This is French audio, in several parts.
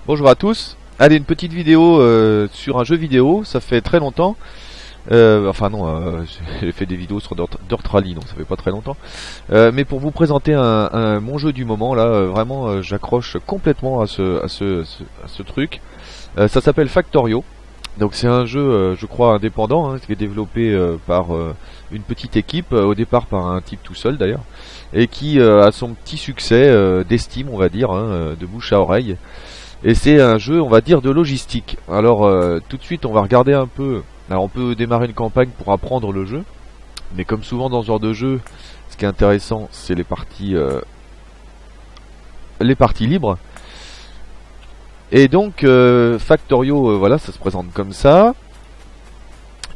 Bonjour à tous. Allez, une petite vidéo sur un jeu vidéo. Ça fait très longtemps. Enfin non, j'ai fait des vidéos sur Dirt Rally, donc ça fait pas très longtemps. Mais pour vous présenter mon jeu du moment, là, vraiment, j'accroche complètement à ce truc. Ça s'appelle Factorio. Donc c'est un jeu, je crois, indépendant, qui est développé par une petite équipe, au départ par un type tout seul d'ailleurs, et qui a son petit succès d'estime, on va dire, de bouche à oreille. Et c'est un jeu, on va dire, de logistique. Alors tout de suite, on va regarder un peu. Alors on peut démarrer une campagne pour apprendre le jeu, mais comme souvent dans ce genre de jeu, ce qui est intéressant, c'est les parties libres. Et donc Factorio, voilà, ça se présente comme ça.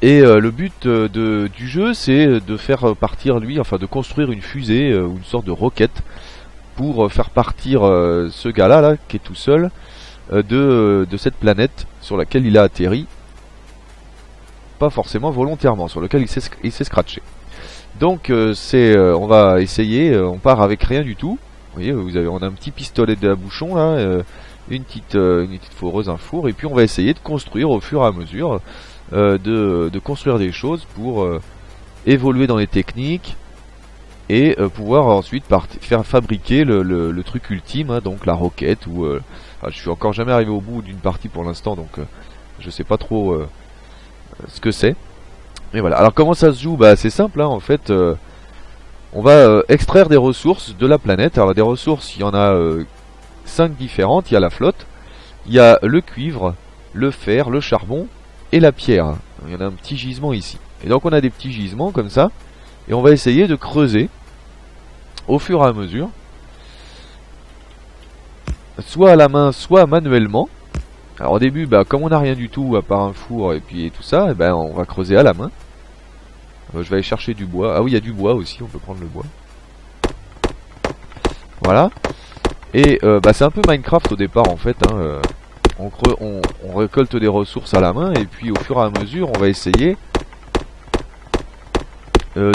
Et le but du jeu, c'est de faire partir lui, enfin de construire une fusée ou une sorte de roquette pour faire partir ce gars-là, là, qui est tout seul, de cette planète sur laquelle il a atterri, pas forcément volontairement, sur lequel il s'est scratché. Donc on va essayer, on part avec rien du tout. Vous voyez, on a un petit pistolet de bouchon là, une petite foreuse, un four, et puis on va essayer de construire au fur et à mesure, de construire des choses pour évoluer dans les techniques et pouvoir ensuite faire fabriquer le truc ultime, donc la roquette. Je suis encore jamais arrivé au bout d'une partie pour l'instant, donc je sais pas trop ce que c'est. Mais voilà. Alors comment ça se joue? Bah c'est simple, en fait. On va extraire des ressources de la planète. Alors des ressources, il y en a 5 différentes. Il y a la flotte, il y a le cuivre, le fer, le charbon et la pierre. Il y en a un petit gisement ici. Et donc on a des petits gisements comme ça. Et on va essayer de creuser au fur et à mesure, soit à la main, soit manuellement. Alors au début, comme on n'a rien du tout à part un four et puis tout ça, on va creuser à la main. Je vais aller chercher du bois. Ah oui, il y a du bois aussi, on peut prendre le bois. Voilà. Et c'est un peu Minecraft au départ en fait. On récolte des ressources à la main et puis au fur et à mesure, on va essayer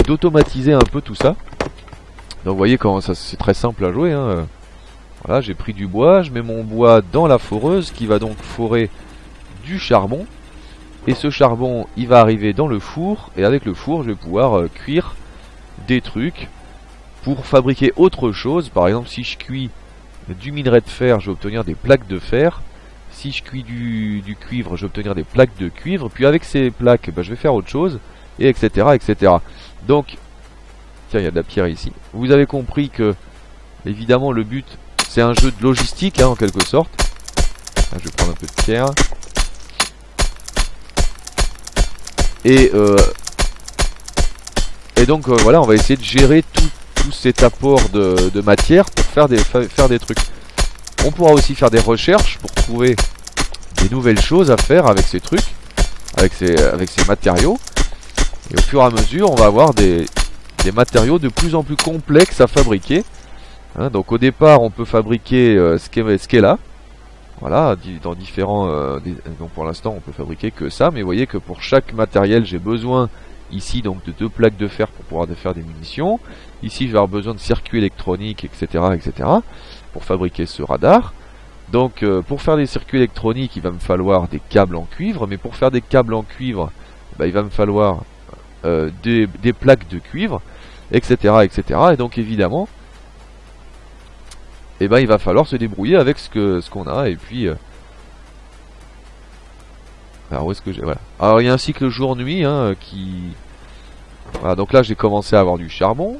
d'automatiser un peu tout ça. Donc vous voyez comment ça, c'est très simple à jouer. Voilà, j'ai pris du bois, je mets mon bois dans la foreuse qui va donc forer du charbon. Et ce charbon, il va arriver dans le four, et avec le four, je vais pouvoir cuire des trucs pour fabriquer autre chose. Par exemple, si je cuis du minerai de fer, je vais obtenir des plaques de fer. Si je cuis du cuivre, je vais obtenir des plaques de cuivre. Puis avec ces plaques, je vais faire autre chose, et etc., etc. Donc, tiens, il y a de la pierre ici. Vous avez compris que, évidemment, le but, c'est un jeu de logistique, en quelque sorte. Là, je vais prendre un peu de pierre. Et donc voilà, on va essayer de gérer tout cet apport de matière pour faire des trucs. On pourra aussi faire des recherches pour trouver des nouvelles choses à faire avec ces trucs, avec ces matériaux. Et au fur et à mesure, on va avoir des matériaux de plus en plus complexes à fabriquer. Donc au départ, on peut fabriquer ce qui est là. Voilà, dans différents... donc pour l'instant, on peut fabriquer que ça. Mais vous voyez que pour chaque matériel, j'ai besoin ici donc de 2 plaques de fer pour pouvoir faire des munitions. Ici, je vais avoir besoin de circuits électroniques, etc., etc., pour fabriquer ce radar. Donc pour faire des circuits électroniques, il va me falloir des câbles en cuivre. Mais pour faire des câbles en cuivre, il va me falloir des plaques de cuivre, etc., etc. Et donc évidemment, il va falloir se débrouiller avec ce qu'on a. Et puis alors où est-ce que j'ai... Voilà. Alors il y a un cycle jour-nuit qui... Voilà, donc là j'ai commencé à avoir du charbon.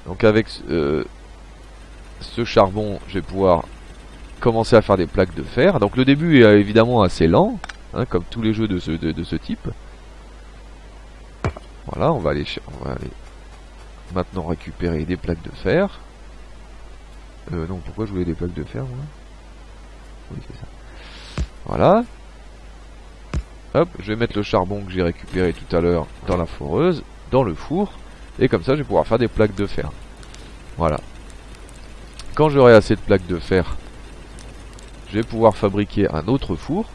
Donc avec ce charbon, je vais pouvoir commencer à faire des plaques de fer. Donc le début est évidemment assez lent, comme tous les jeux de ce type. Voilà, on va aller maintenant récupérer des plaques de fer. Non, pourquoi je voulais des plaques de fer, moi? Oui, c'est ça. Voilà. Hop, je vais mettre le charbon que j'ai récupéré tout à l'heure dans la foreuse, dans le four. Et comme ça, je vais pouvoir faire des plaques de fer. Voilà. Quand j'aurai assez de plaques de fer, je vais pouvoir fabriquer un autre four.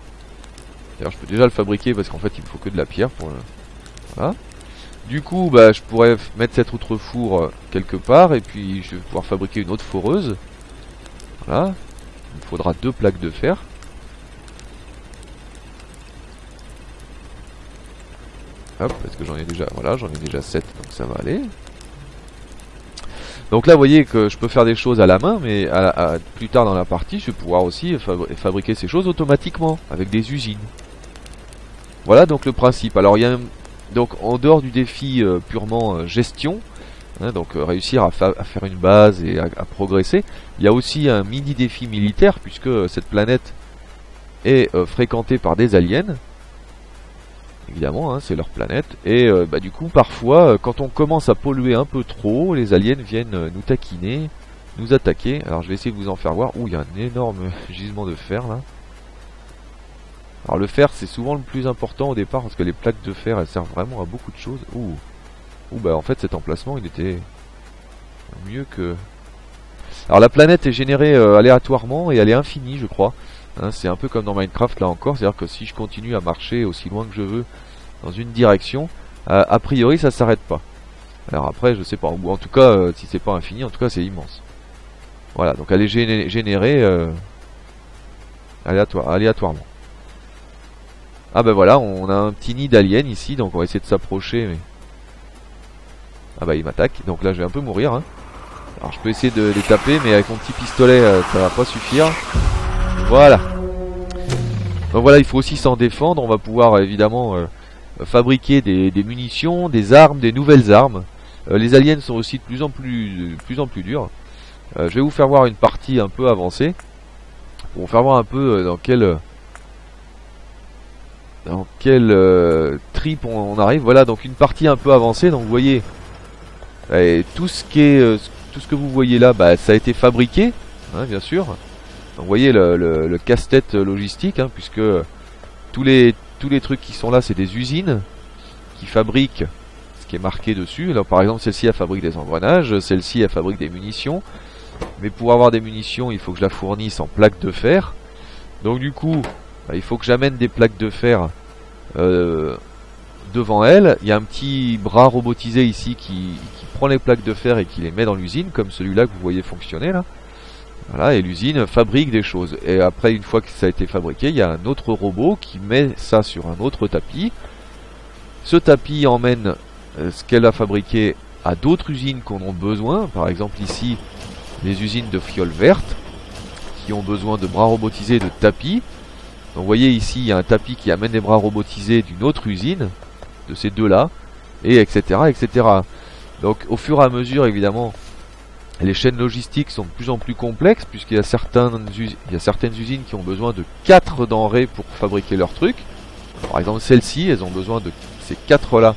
D'ailleurs, je peux déjà le fabriquer parce qu'en fait, il me faut que de la pierre pour le... Voilà. Du coup, je pourrais mettre cet autre four quelque part et puis je vais pouvoir fabriquer une autre foreuse. Voilà. Il me faudra 2 plaques de fer. Hop, est-ce que j'en ai déjà? Voilà, j'en ai déjà 7, donc ça va aller. Donc là, vous voyez que je peux faire des choses à la main, mais plus tard dans la partie, je vais pouvoir aussi fabriquer ces choses automatiquement, avec des usines. Voilà donc le principe. Alors il y a donc en dehors du défi purement gestion, hein, donc réussir à faire une base et à progresser, il y a aussi un mini défi militaire, puisque cette planète est fréquentée par des aliens. Évidemment, hein, c'est leur planète. Et du coup, parfois, quand on commence à polluer un peu trop, les aliens viennent nous taquiner, nous attaquer. Alors je vais essayer de vous en faire voir. Ouh, il y a un énorme gisement de fer là. Alors le fer, c'est souvent le plus important au départ, parce que les plaques de fer, elles servent vraiment à beaucoup de choses. Ouh, bah en fait cet emplacement, il était mieux que... Alors la planète est générée aléatoirement et elle est infinie, je crois. Hein, c'est un peu comme dans Minecraft là encore, c'est-à-dire que si je continue à marcher aussi loin que je veux dans une direction, a priori ça s'arrête pas. Alors après je sais pas, ou en tout cas si c'est pas infini, en tout cas c'est immense. Voilà, donc elle est générée aléatoirement. Ah ben voilà, on a un petit nid d'aliens ici, donc on va essayer de s'approcher, mais... Ah bah il m'attaque, donc là je vais un peu mourir. Hein. Alors je peux essayer de les taper, mais avec mon petit pistolet ça va pas suffire. Voilà. Donc voilà, il faut aussi s'en défendre. On va pouvoir évidemment fabriquer des munitions, des armes, des nouvelles armes. Les aliens sont aussi de plus en plus durs. Je vais vous faire voir une partie un peu avancée. Pour vous faire voir un peu dans quel trip on arrive. Voilà, donc une partie un peu avancée. Donc vous voyez, tout ce que vous voyez là, bah, ça a été fabriqué, hein, bien sûr. Donc, vous voyez le casse-tête logistique, hein, puisque tous les trucs qui sont là, c'est des usines qui fabriquent ce qui est marqué dessus. Alors, par exemple, celle-ci, elle fabrique des engrenages, celle-ci, elle fabrique des munitions. Mais pour avoir des munitions, il faut que je la fournisse en plaques de fer. Donc du coup, bah, il faut que j'amène des plaques de fer devant elle. Il y a un petit bras robotisé ici qui prend les plaques de fer et qui les met dans l'usine, comme celui-là que vous voyez fonctionner là. Voilà, et l'usine fabrique des choses. Et après, une fois que ça a été fabriqué, il y a un autre robot qui met ça sur un autre tapis. Ce tapis emmène ce qu'elle a fabriqué à d'autres usines qu'on a besoin. Par exemple ici, les usines de fioles vertes qui ont besoin de bras robotisés, de tapis. Donc vous voyez ici, il y a un tapis qui amène des bras robotisés d'une autre usine, de ces deux-là, et etc., etc. Donc au fur et à mesure, évidemment, les chaînes logistiques sont de plus en plus complexes, puisqu'il y a certaines usines qui ont besoin de 4 denrées pour fabriquer leurs trucs. Par exemple, celles-ci, elles ont besoin de ces 4-là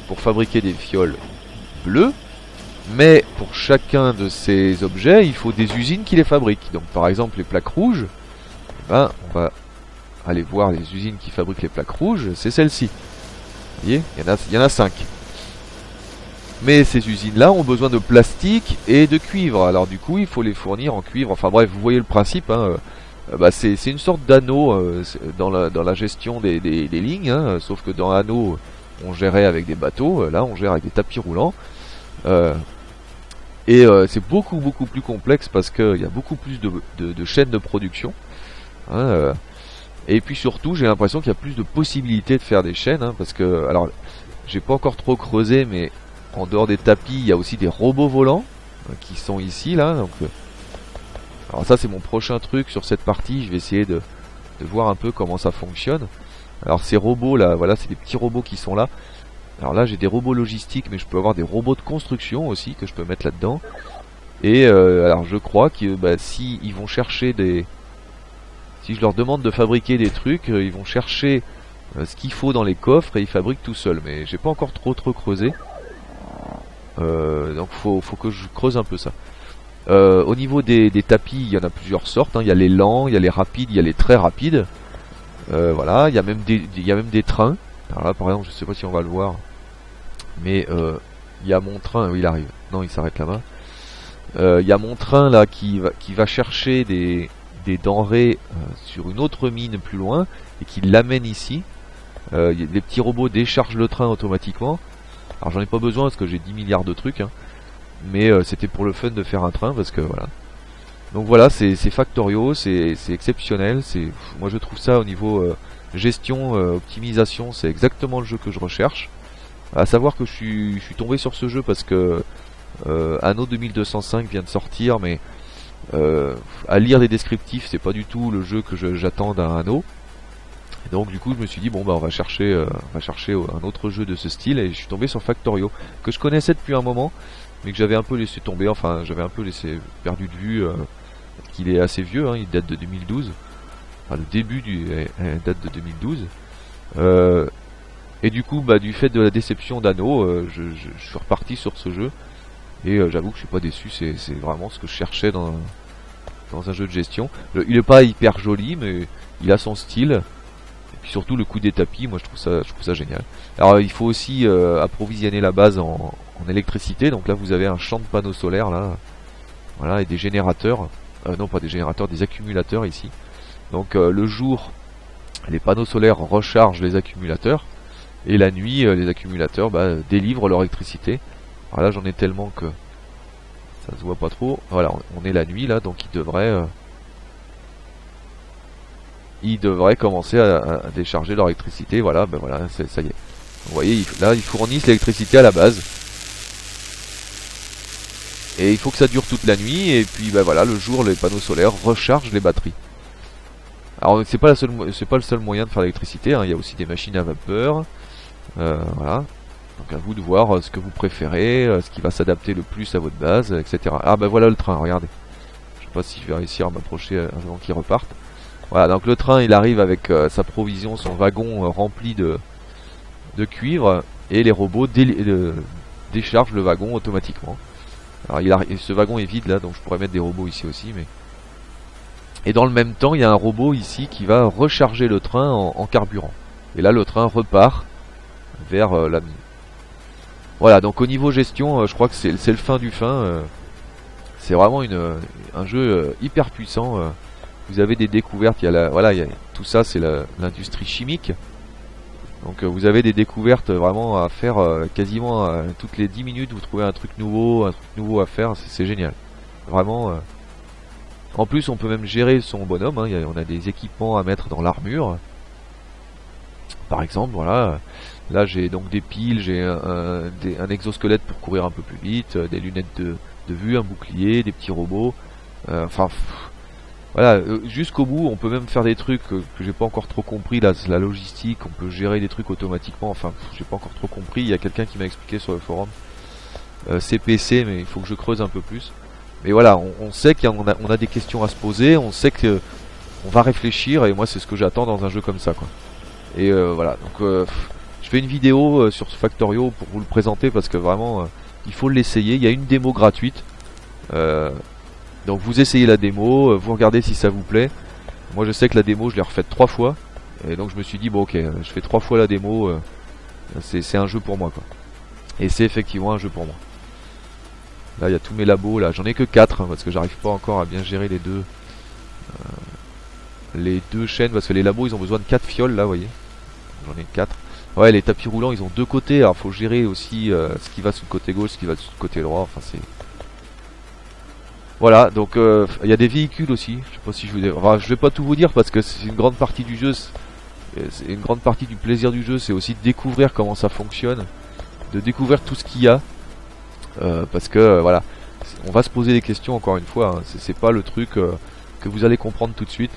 pour fabriquer des fioles bleues. Mais pour chacun de ces objets, il faut des usines qui les fabriquent. Donc par exemple, les plaques rouges, ben, on va aller voir les usines qui fabriquent les plaques rouges, c'est celle-ci. Vous voyez, il y en a 5. Mais ces usines-là ont besoin de plastique et de cuivre. Alors du coup, il faut les fournir en cuivre. Enfin bref, vous voyez le principe. Hein. C'est une sorte d'anneau dans la gestion des lignes. Hein. Sauf que dans l'anneau, on gérait avec des bateaux. Là, on gère avec des tapis roulants. C'est beaucoup plus complexe parce qu'il y a beaucoup plus de chaînes de production. Hein. Et puis surtout, j'ai l'impression qu'il y a plus de possibilités de faire des chaînes. Hein, parce que, alors, j'ai pas encore trop creusé, mais... En dehors des tapis, il y a aussi des robots volants qui sont ici, là. Donc, alors ça, c'est mon prochain truc sur cette partie. Je vais essayer de voir un peu comment ça fonctionne. Alors ces robots là, voilà, c'est des petits robots qui sont là. Alors là, j'ai des robots logistiques, mais je peux avoir des robots de construction aussi que je peux mettre là-dedans. Et alors je crois que si ils vont chercher si je leur demande de fabriquer des trucs, ils vont chercher ce qu'il faut dans les coffres et ils fabriquent tout seuls. Mais j'ai pas encore trop creusé. Donc faut que je creuse un peu ça. Au niveau des tapis, il y en a plusieurs sortes. Hein. Il y a les lents, il y a les rapides, il y a les très rapides. Voilà, il y a même des trains. Alors là, par exemple, je sais pas si on va le voir, mais il y a mon train. Oui, il arrive. Non, il s'arrête là-bas. Il y a mon train là qui va chercher des denrées sur une autre mine plus loin et qui l'amène ici. Les petits robots déchargent le train automatiquement. Alors j'en ai pas besoin parce que j'ai 10 milliards de trucs, hein. Mais c'était pour le fun de faire un train parce que voilà. Donc voilà, c'est Factorio, c'est exceptionnel. Moi je trouve ça au niveau gestion, optimisation, c'est exactement le jeu que je recherche. À savoir que je suis tombé sur ce jeu parce que Anno 2205 vient de sortir, mais à lire les descriptifs, c'est pas du tout le jeu que j'attends d'un Anno. Et donc du coup je me suis dit bon bah on va chercher un autre jeu de ce style, et je suis tombé sur Factorio, que je connaissais depuis un moment, mais que j'avais un peu laissé tomber, enfin j'avais un peu laissé perdu de vue, qu'il est assez vieux, hein, il date de 2012, enfin le début date de 2012. Et du coup bah du fait de la déception d'Anno, je suis reparti sur ce jeu, et j'avoue que je suis pas déçu, c'est vraiment ce que je cherchais dans un jeu de gestion. Il est pas hyper joli, mais il a son style. Puis surtout le coup des tapis, moi je trouve ça génial. Alors il faut aussi approvisionner la base en électricité. Donc là vous avez un champ de panneaux solaires là, voilà, et des générateurs. Non pas des générateurs, des accumulateurs ici. Donc le jour, les panneaux solaires rechargent les accumulateurs, et la nuit les accumulateurs délivrent leur électricité. Alors là j'en ai tellement que ça se voit pas trop. Voilà, on est la nuit là, donc ils devraient commencer à décharger leur électricité. Voilà, ben voilà, ça y est. Vous voyez, là ils fournissent l'électricité à la base. Et il faut que ça dure toute la nuit, et puis ben voilà, le jour les panneaux solaires rechargent les batteries. Alors c'est pas le seul moyen de faire l'électricité, hein. Il y a aussi des machines à vapeur. Voilà. Donc à vous de voir ce que vous préférez, ce qui va s'adapter le plus à votre base, etc. Ah ben voilà le train, regardez. Je sais pas si je vais réussir à m'approcher avant qu'il reparte. Voilà, donc le train il arrive avec sa provision, son wagon rempli de cuivre, et les robots déchargent le wagon automatiquement. Alors ce wagon est vide là, donc je pourrais mettre des robots ici aussi, mais... Et dans le même temps, il y a un robot ici qui va recharger le train en carburant. Et là le train repart vers la mine. Voilà, donc au niveau gestion, je crois que c'est le fin du fin. C'est vraiment un jeu hyper puissant. Vous avez des découvertes, tout ça c'est l'industrie chimique. Donc vous avez des découvertes vraiment à faire quasiment toutes les 10 minutes, vous trouvez un truc nouveau à faire, c'est génial. Vraiment. En plus on peut même gérer son bonhomme, hein. On a des équipements à mettre dans l'armure. Par exemple, voilà. Là j'ai donc des piles, j'ai un exosquelette pour courir un peu plus vite, des lunettes de vue, un bouclier, des petits robots. Voilà, jusqu'au bout, on peut même faire des trucs que j'ai pas encore trop compris, la logistique, on peut gérer des trucs automatiquement, enfin, j'ai pas encore trop compris, il y a quelqu'un qui m'a expliqué sur le forum. CPC, mais il faut que je creuse un peu plus. Mais voilà, on sait qu'on a des questions à se poser, on sait que on va réfléchir, et moi c'est ce que j'attends dans un jeu comme ça, quoi. Et voilà, donc je fais une vidéo sur ce Factorio pour vous le présenter, parce que vraiment, il faut l'essayer, il y a une démo gratuite. Donc vous essayez la démo, vous regardez si ça vous plaît. Moi je sais que la démo je l'ai refaite 3 fois. Et donc je me suis dit bon ok, je fais 3 fois la démo, c'est un jeu pour moi quoi. Et c'est effectivement un jeu pour moi. Là il y a tous mes labos là, j'en ai que 4 hein, parce que j'arrive pas encore à bien gérer les deux chaînes, parce que les labos ils ont besoin de 4 fioles là vous voyez. J'en ai 4. Ouais, les tapis roulants ils ont 2 côtés, alors faut gérer aussi ce qui va sous le côté gauche, ce qui va sous le côté droit, enfin c'est... Voilà, donc il y a des véhicules aussi. Je sais pas si je vais pas tout vous dire parce que c'est une grande partie du jeu. C'est une grande partie du plaisir du jeu, c'est aussi de découvrir comment ça fonctionne, de découvrir tout ce qu'il y a, parce que voilà, on va se poser des questions encore une fois. Hein. C'est pas le truc que vous allez comprendre tout de suite.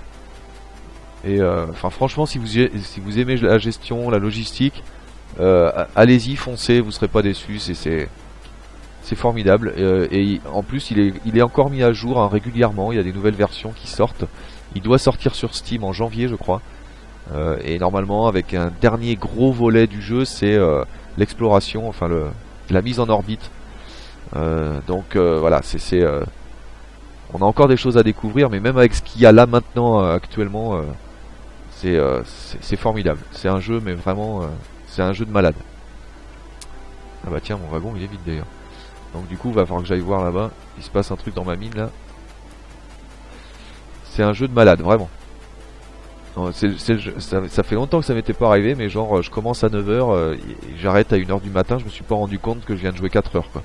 Et enfin franchement, si vous aimez la gestion, la logistique, allez-y, foncez, vous serez pas déçus. C'est formidable, et en plus il est encore mis à jour hein, régulièrement, il y a des nouvelles versions qui sortent. Il doit sortir sur Steam en janvier je crois, et normalement avec un dernier gros volet du jeu, c'est l'exploration, enfin la mise en orbite. Donc voilà, on a encore des choses à découvrir, mais même avec ce qu'il y a là maintenant actuellement, c'est formidable. C'est un jeu, mais vraiment c'est un jeu de malade. Ah bah tiens, mon wagon il est vide d'ailleurs. Donc du coup, va falloir que j'aille voir là-bas. Il se passe un truc dans ma mine là. C'est un jeu de malade, vraiment. Ça fait longtemps que ça m'était pas arrivé, mais genre je commence à 9h, et j'arrête à 1h du matin, je me suis pas rendu compte que je viens de jouer 4 heures quoi.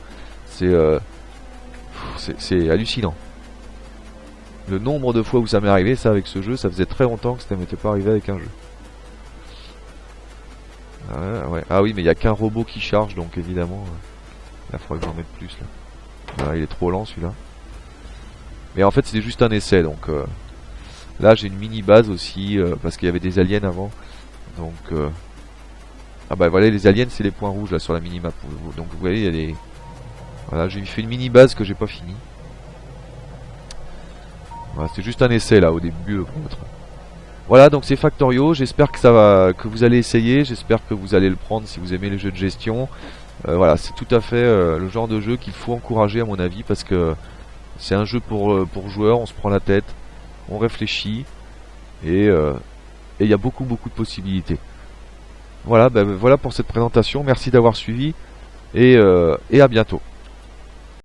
C'est hallucinant. Le nombre de fois où ça m'est arrivé, ça avec ce jeu, ça faisait très longtemps que ça m'était pas arrivé avec un jeu. Ouais. Ah oui, mais il n'y a qu'un robot qui charge, donc évidemment, là, il faudrait que j'en mette plus. Là. Voilà, il est trop lent celui-là. Mais en fait, c'était juste un essai, donc là, j'ai une mini base aussi, parce qu'il y avait des aliens avant. Donc, ah bah voilà, les aliens, c'est les points rouges là sur la mini-map. Donc vous voyez, il y a des... Voilà, j'ai fait une mini base que j'ai pas fini. Voilà, c'est juste un essai là au début pour votre. Voilà, donc c'est Factorio. J'espère que ça va, que vous allez essayer. J'espère que vous allez le prendre si vous aimez les jeux de gestion. Voilà, c'est tout à fait le genre de jeu qu'il faut encourager à mon avis parce que c'est un jeu pour joueurs. On se prend la tête, on réfléchit et il y a beaucoup de possibilités. Voilà, voilà pour cette présentation. Merci d'avoir suivi et à bientôt.